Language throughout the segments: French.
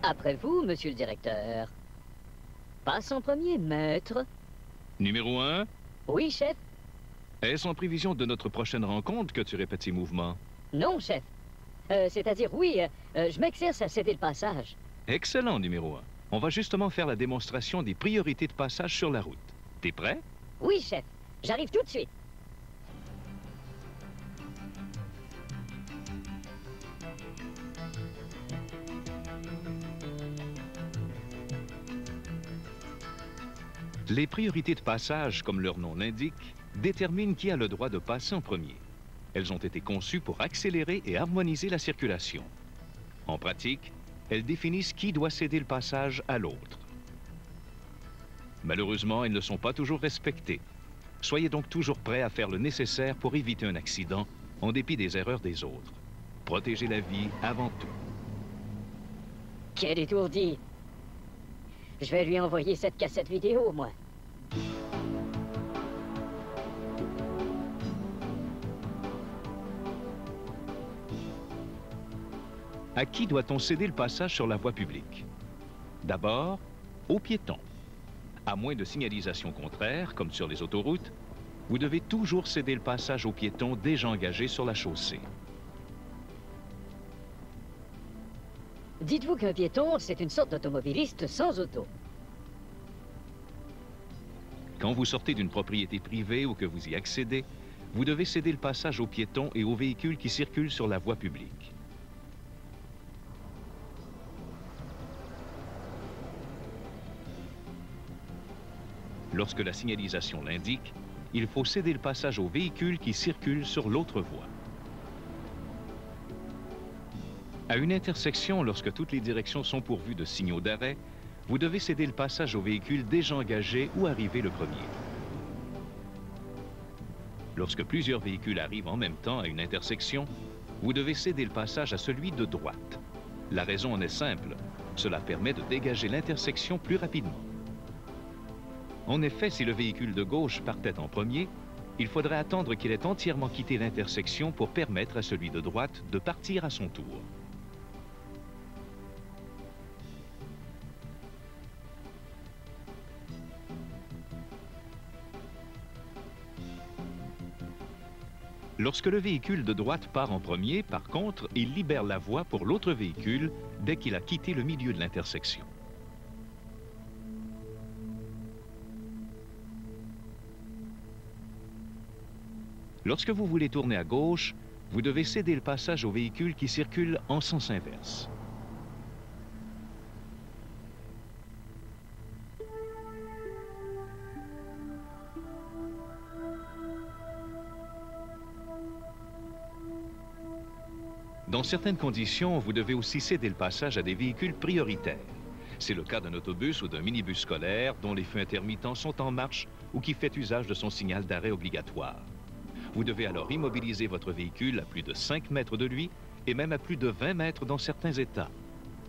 Après vous, monsieur le directeur. Passe en premier, maître. Numéro 1. Oui, chef. Est-ce en prévision de notre prochaine rencontre que tu répètes ces mouvements? Non, chef. C'est-à-dire, oui, je m'exerce à céder le passage. Excellent, numéro 1. On va justement faire la démonstration des priorités de passage sur la route. T'es prêt? Oui, chef. J'arrive tout de suite. Les priorités de passage, comme leur nom l'indique, déterminent qui a le droit de passer en premier. Elles ont été conçues pour accélérer et harmoniser la circulation. En pratique, elles définissent qui doit céder le passage à l'autre. Malheureusement, elles ne sont pas toujours respectées. Soyez donc toujours prêts à faire le nécessaire pour éviter un accident, en dépit des erreurs des autres. Protégez la vie avant tout. Quel étourdi. Je vais lui envoyer cette cassette vidéo, moi. À qui doit-on céder le passage sur la voie publique? D'abord, aux piétons. À moins de signalisation contraire, comme sur les autoroutes, vous devez toujours céder le passage aux piétons déjà engagés sur la chaussée. Dites-vous qu'un piéton, c'est une sorte d'automobiliste sans auto. Quand vous sortez d'une propriété privée ou que vous y accédez, vous devez céder le passage aux piétons et aux véhicules qui circulent sur la voie publique. Lorsque la signalisation l'indique, il faut céder le passage aux véhicules qui circulent sur l'autre voie. À une intersection, lorsque toutes les directions sont pourvues de signaux d'arrêt, vous devez céder le passage aux véhicules déjà engagés ou arrivés le premier. Lorsque plusieurs véhicules arrivent en même temps à une intersection, vous devez céder le passage à celui de droite. La raison en est simple, cela permet de dégager l'intersection plus rapidement. En effet, si le véhicule de gauche partait en premier, il faudrait attendre qu'il ait entièrement quitté l'intersection pour permettre à celui de droite de partir à son tour. Lorsque le véhicule de droite part en premier, par contre, il libère la voie pour l'autre véhicule dès qu'il a quitté le milieu de l'intersection. Lorsque vous voulez tourner à gauche, vous devez céder le passage aux véhicules qui circulent en sens inverse. Dans certaines conditions, vous devez aussi céder le passage à des véhicules prioritaires. C'est le cas d'un autobus ou d'un minibus scolaire dont les feux intermittents sont en marche ou qui fait usage de son signal d'arrêt obligatoire. Vous devez alors immobiliser votre véhicule à plus de 5 mètres de lui et même à plus de 20 mètres dans certains états.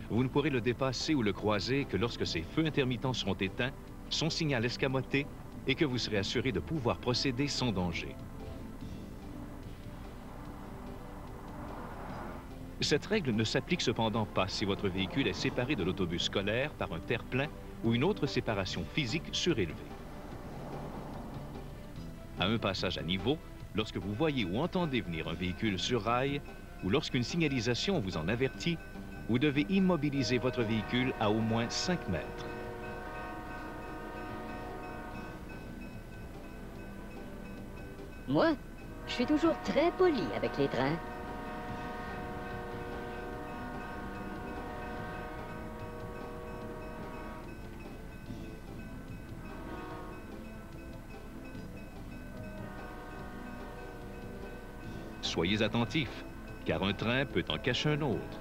Vous ne pourrez le dépasser ou le croiser que lorsque ces feux intermittents seront éteints, son signal escamoté et que vous serez assuré de pouvoir procéder sans danger. Cette règle ne s'applique cependant pas si votre véhicule est séparé de l'autobus scolaire par un terre-plein ou une autre séparation physique surélevée. À un passage à niveau, lorsque vous voyez ou entendez venir un véhicule sur rail ou lorsqu'une signalisation vous en avertit, vous devez immobiliser votre véhicule à au moins 5 mètres. Moi, je suis toujours très poli avec les trains. Soyez attentifs, car un train peut en cacher un autre.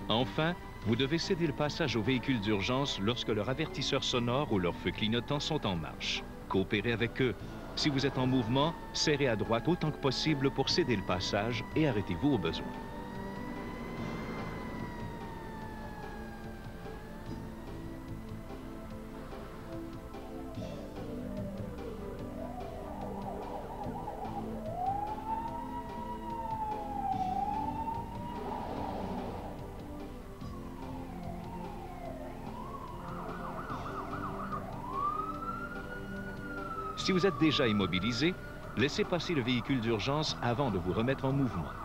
Enfin, vous devez céder le passage aux véhicules d'urgence lorsque leur avertisseur sonore ou leurs feux clignotants sont en marche. Coopérez avec eux. Si vous êtes en mouvement, serrez à droite autant que possible pour céder le passage et arrêtez-vous au besoin. Si vous êtes déjà immobilisé, laissez passer le véhicule d'urgence avant de vous remettre en mouvement.